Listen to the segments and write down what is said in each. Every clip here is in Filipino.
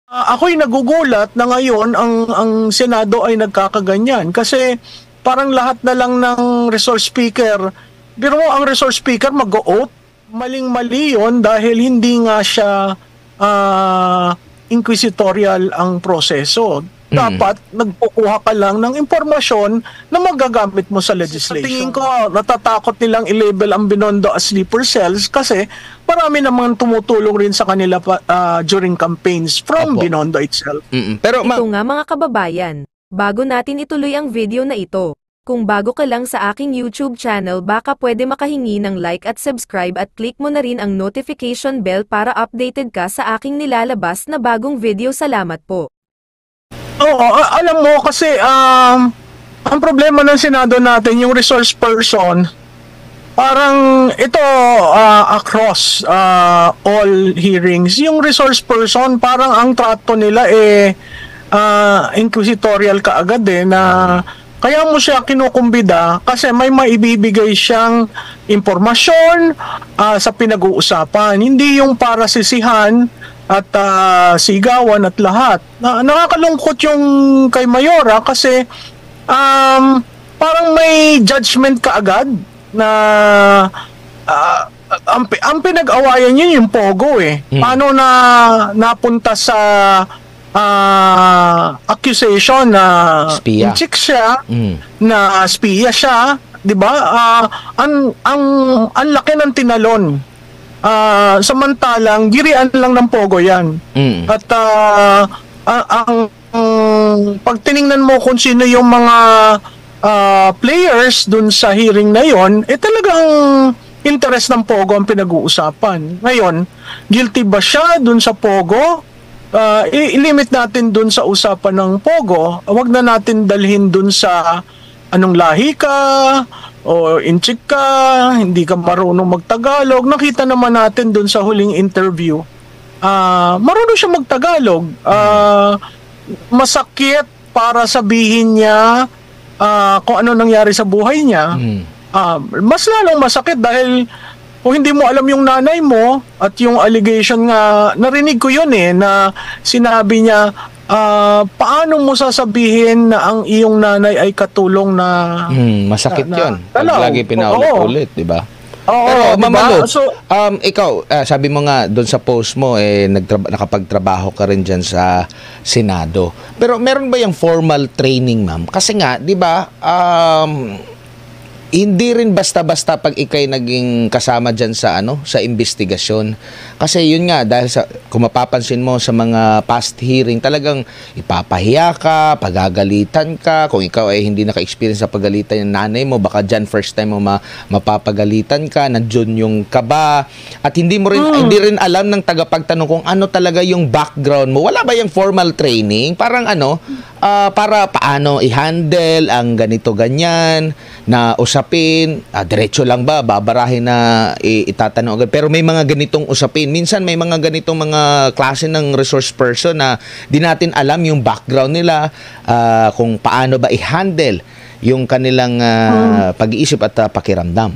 Ako'y nagugulat na ngayon ang Senado ay nagkakaganyan kasi parang lahat na lang ng resource speaker. Pero ang resource speaker mag-o-oath, maling-mali yun dahil hindi nga siya inquisitorial ang proseso. Dapat nagkukuha ka lang ng impormasyon na magagamit mo sa legislation. Sa tingin ko, natatakot nilang i-label ang Binondo as sleeper cells kasi marami namang tumutulong rin sa kanila during campaigns from Binondo itself. Pero ito nga mga kababayan, bago natin ituloy ang video na ito, kung bago ka lang sa aking YouTube channel baka pwede makahingi ng like at subscribe at click mo na rin ang notification bell para updated ka sa aking nilalabas na bagong video. Salamat po. Oo, alam mo kasi ang problema ng Senado natin, yung resource person, parang ito across all hearings, yung resource person parang ang trato nila inquisitorial kaagad na kaya mo siya kinukumbida kasi may maibibigay siyang impormasyon sa pinag-uusapan, hindi yung para sisihan at sigawan at lahat. Nakakalungkot yung kay Mayora kasi parang may judgment kaagad na ang pinag-awayan niya yung Pogo Paano na napunta sa accusation na chick siya, na spiya siya, 'di ba? Ang laki ng tinalon. Samantalang girian lang ng Pogo yan. At ang pag tiningnan mo kung sino yung mga players dun sa hearing na yon, talagang interest ng Pogo ang pinag-uusapan. Ngayon, guilty ba siya dun sa Pogo? I-limit natin dun sa usapan ng Pogo. Wag na natin dalhin dun sa anong lahi ka, o inchik ka, hindi ka marunong magtagalog. Nakita naman natin dun sa huling interview. Marunong siya magtagalog. Masakit para sabihin niya kung ano nangyari sa buhay niya. Mas lalong masakit dahil kung hindi mo alam yung nanay mo at yung allegation nga, narinig ko yun na sinabi niya, paano mo sasabihin na ang iyong nanay ay katulong na masakit yun. Pag lagi pinaulit-ulit, di ba? Oo, pero Mama Lu, so, ikaw, sabi mo nga doon sa post mo, nakapagtrabaho ka rin dyan sa Senado. Pero meron ba yung formal training, ma'am? Kasi nga, di ba, hindi rin basta-basta pag ikay naging kasama dyan sa sa investigasyon. Kasi yun nga, dahil kung mapapansin mo sa mga past hearing, talagang ipapahiya ka, pagagalitan ka. Kung ikaw ay hindi naka-experience sa pagalitan ng nanay mo, baka dyan first time mo mapapagalitan ka, nandiyon yung kaba. At hindi hindi rin alam ng tagapagtanong kung ano talaga yung background mo. Wala ba yung formal training? Parang para paano i-handle ang ganito-ganyan na usapin, diretso lang ba, babarahin na itatanong agad. Pero may mga ganitong usapin. Minsan may mga ganitong mga klase ng resource person na di natin alam yung background nila, kung paano ba i-handle yung kanilang pag-iisip at pakiramdam.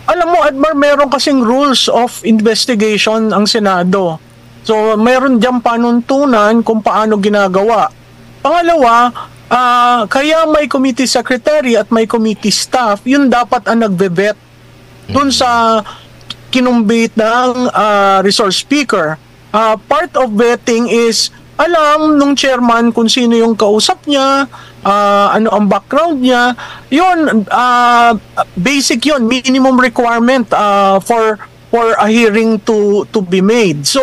Alam mo, Edmar, meron kasing rules of investigation ang Senado. So, meron diyang panuntunan kung paano ginagawa. Pangalawa, kaya may committee secretary at may committee staff, yun dapat ang nagbe-vet dun sa kinumbit ng resource speaker. Part of vetting is alam nung chairman kung sino yung kausap niya, ano ang background niya. Yun, basic yun, minimum requirement for a hearing to be made. So,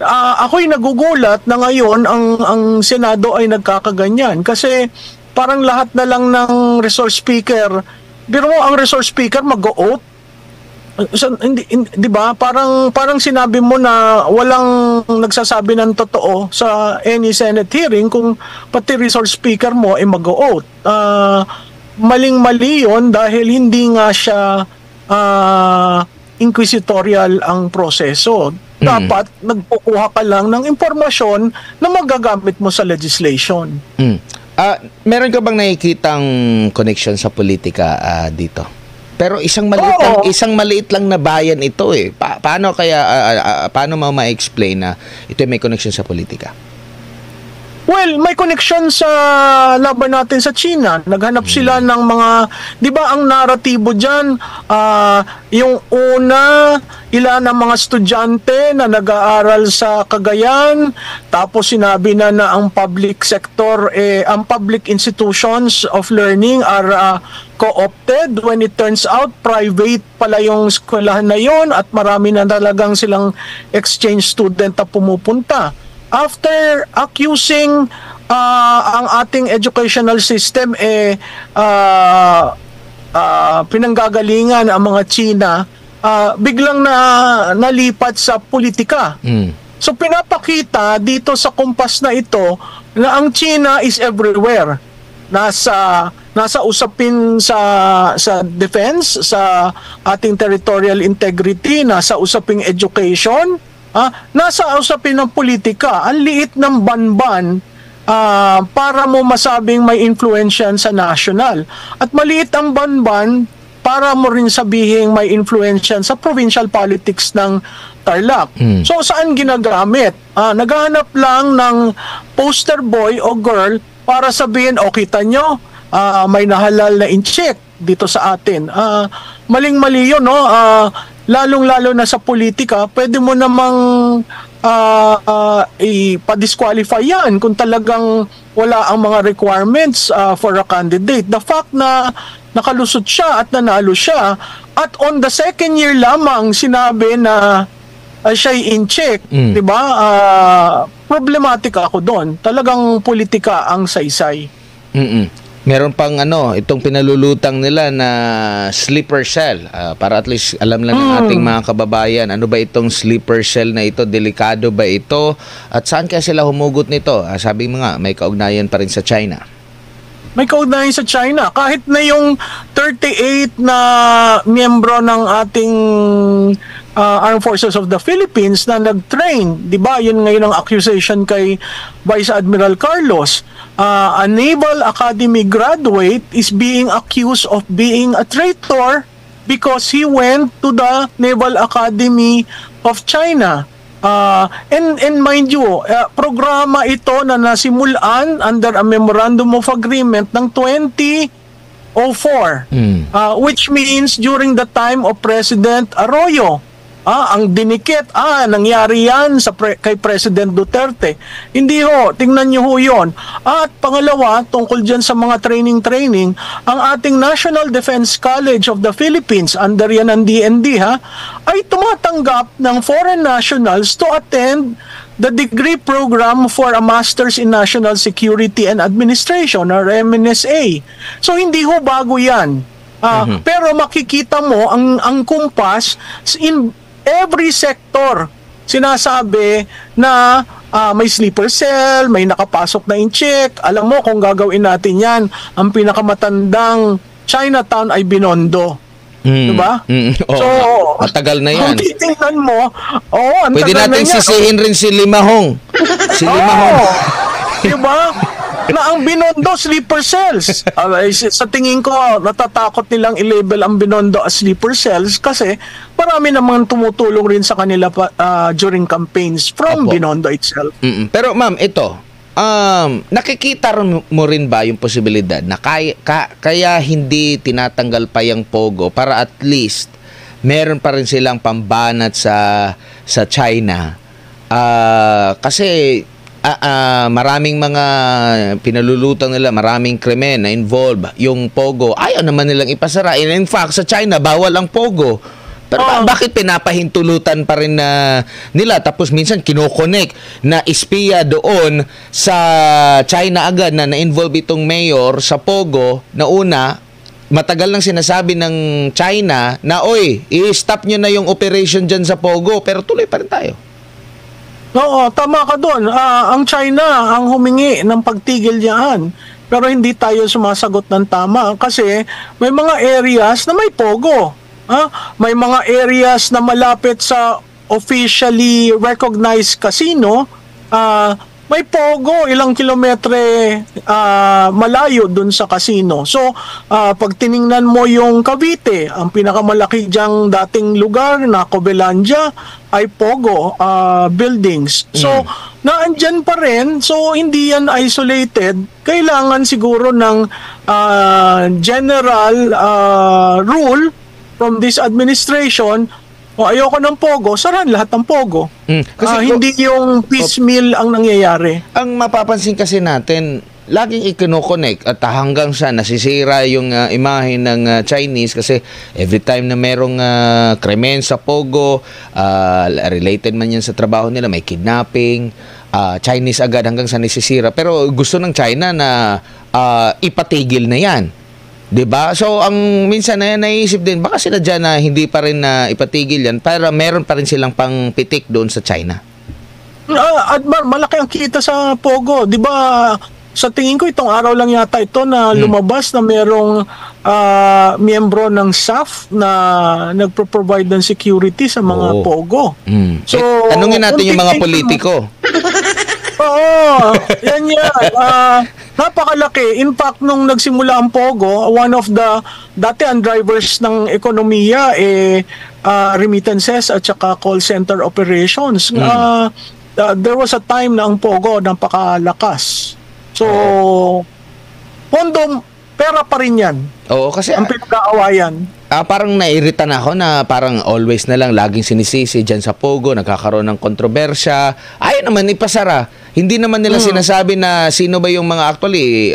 ako'y nagugulat na ngayon ang Senado ay nagkakaganyan kasi parang lahat na lang ng resource speaker, pero ang resource speaker mag-o-oath. So, di ba? Parang sinabi mo na walang nagsasabi ng totoo sa any Senate hearing kung pati resource speaker mo ay mag-o-oath. Maling-mali yun dahil hindi nga siya inquisitorial ang proseso. Dapat nagkukuha ka lang ng impormasyon na magagamit mo sa legislation. Meron ka bang nakikitang connection sa politika dito? Pero Oo. isang maliit lang na bayan ito eh. Paano mo ma-explain na ito may connection sa politika? Well, may connection sa laban natin sa China. Naghanap sila ng mga, 'di ba ang naratibo diyan, yung una, ilan ang mga estudyante na nag-aaral sa Cagayan, tapos sinabi na ang public sector, ang public institutions of learning are co-opted, when it turns out private pala yung eskwelahan na yon at marami na talagang silang exchange student na pumupunta. After accusing ang ating educational system pinanggagalingan ang mga China, biglang nalipat sa politika. So pinapakita dito sa kumpas na ito na ang China is everywhere. Nasa usapin sa defense, sa ating territorial integrity, nasa usaping education, nasa usapin ng politika. Ang liit ng banban para mo masabing may influensya sa national. At maliit ang banban para mo rin sabihin may influensya sa provincial politics ng Tarlac. So saan ginagamit? Naghahanap lang ng poster boy o girl para sabihin, kita nyo, may nahalal na incheck dito sa atin. Maling-mali yun, no? Lalong-lalo na sa politika, pwede mo namang ipa-disqualify yan kung talagang wala ang mga requirements for a candidate. The fact na nakalusot siya at nanalo siya, at on the second year lamang sinabi na siya'y in-check, di ba? Problematic ako doon. Talagang politika ang saysay. Meron pang itong pinalulutang nila na sleeper cell. Para at least alam lang ng ating mga kababayan, ano ba itong sleeper cell na ito? Delikado ba ito? At saan kaya sila humugot nito? Sabi mo nga, may kaugnayan pa rin sa China. May kaugnayan sa China. Kahit na yung 38 na miyembro ng ating Armed Forces of the Philippines na nag-train, di ba? Yun ngayon ang accusation kay Vice Admiral Carlos. A Naval Academy graduate is being accused of being a traitor because he went to the Naval Academy of China. And mind you, programa ito na nasimulan under a Memorandum of Agreement ng 2004, which means during the time of President Arroyo. Ang dinikit, nangyari yan kay President Duterte. Hindi ho, tingnan nyo ho yun. At pangalawa, tungkol dyan sa mga training, ang ating National Defense College of the Philippines, under yan ng DND, ay tumatanggap ng foreign nationals to attend the degree program for a Masters in National Security and Administration, or MNSA. So hindi ho bago yan. Pero makikita mo ang kumpas in every sector. Sinasabi na may sleeper cell, may nakapasok na in-check. Alam mo kung gagawin natin yan, ang pinakamatandang Chinatown ay Binondo. Diba? So, matagal na yan. Kung titingnan mo, ang pwede tagal natin na sisihin rin si Limahong. Diba? Na ang Binondo sleeper cells. Sa tingin ko, natatakot nilang i-label ang Binondo as sleeper cells kasi marami namang tumutulong rin sa kanila during campaigns from Binondo itself. Pero ma'am, ito, nakikita mo rin ba yung posibilidad na kaya hindi tinatanggal pa yung Pogo para at least meron pa rin silang pambanat sa China? Kasi maraming mga pinalulutang nila, maraming krimen na involve yung Pogo. Ayaw naman nilang ipasara. In fact, sa China, bawal ang Pogo. Pero bakit pinapahintulutan pa rin nila? Tapos minsan kinokonek na espiya doon sa China agad na na-involve itong mayor sa Pogo na una, matagal lang sinasabi ng China na, i-stop nyo na yung operation dyan sa Pogo. Pero tuloy pa rin tayo. Oo, tama ka doon. Ang China ang humingi ng pagtigil diyan. Pero hindi tayo sumasagot ng tama kasi may mga areas na may Pogo. May mga areas na malapit sa officially recognized casino, may pogo ilang kilometre malayo dun sa casino. So, pag tiningnan mo yung Cavite, ang pinakamalaki diyang dating lugar na Cobelandia ay pogo buildings. So, naandyan pa rin. So, hindi yan isolated. Kailangan siguro ng general rule from this administration. O ayoko ng pogo, sarahan lahat ng pogo. Kasi hindi yung piecemeal ang nangyayari. Ang mapapansin kasi natin, laging i-connect at hanggang sa nasisira yung imahe ng Chinese kasi every time na merong krimen sa pogo, related man yan sa trabaho nila, may kidnapping, Chinese agad hanggang sa nasisira. Pero gusto ng China na ipatigil na yan. 'Di ba? So ang minsan na naisip din baka sila diyan na hindi pa rin na ipatigil yan para meron pa rin silang pangpitik doon sa China. At malaki ang kita sa pogo, 'di ba? Sa tingin ko itong araw lang yata ito na lumabas na merong miyembro ng SAF na nagpo-provide ng security sa mga pogo. So tanungin natin yung mga politiko. Oo, yan. Napakalaki. In fact, nung nagsimula ang Pogo, one of the dati ang drivers ng ekonomiya remittances at saka call center operations. There was a time na ang Pogo napakalakas. So, pera pa rin yan. Oo, kasi ang pinag-aawayan. Parang nairita na ako na parang always na lang laging sinisisi dyan sa Pogo, nagkakaroon ng kontrobersya. Ayaw naman ipasara. Hindi naman nila sinasabi na sino ba yung mga actually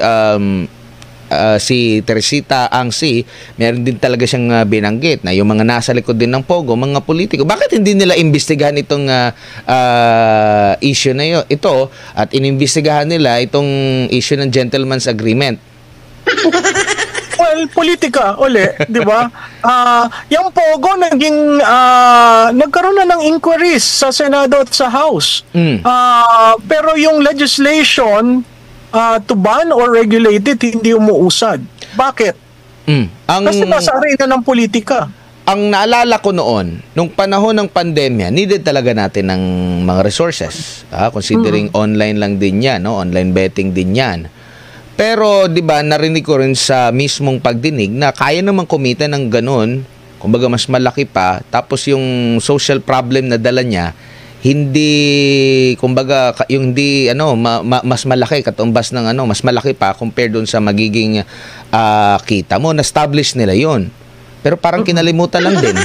si Teresita Angsi, meron din talaga siyang binanggit na yung mga nasa likod din ng Pogo, mga politiko. Bakit hindi nila imbestigahan itong issue na ito at inimbestigahan nila itong issue ng gentleman's agreement? Well, politika, di ba? Yung Pogo nagkaroon na ng inquiries sa Senado at sa House. Pero yung legislation to ban or regulate it, hindi umuusad. Bakit? Kasi nasa arena ng politika. Ang naalala ko noon, nung panahon ng pandemya, needed talaga natin ng mga resources. Considering online lang din yan, no? Online betting din yan. Pero 'di ba narinig ko rin sa mismong pagdinig na kaya naman kumita ng ganun, kumbaga mas malaki pa, tapos yung social problem na dala niya hindi kumbaga yung hindi mas malaki katumbas ng mas malaki pa compared doon sa magiging kita mo, na-establish nila 'yon. Pero parang kinalimutan lang din.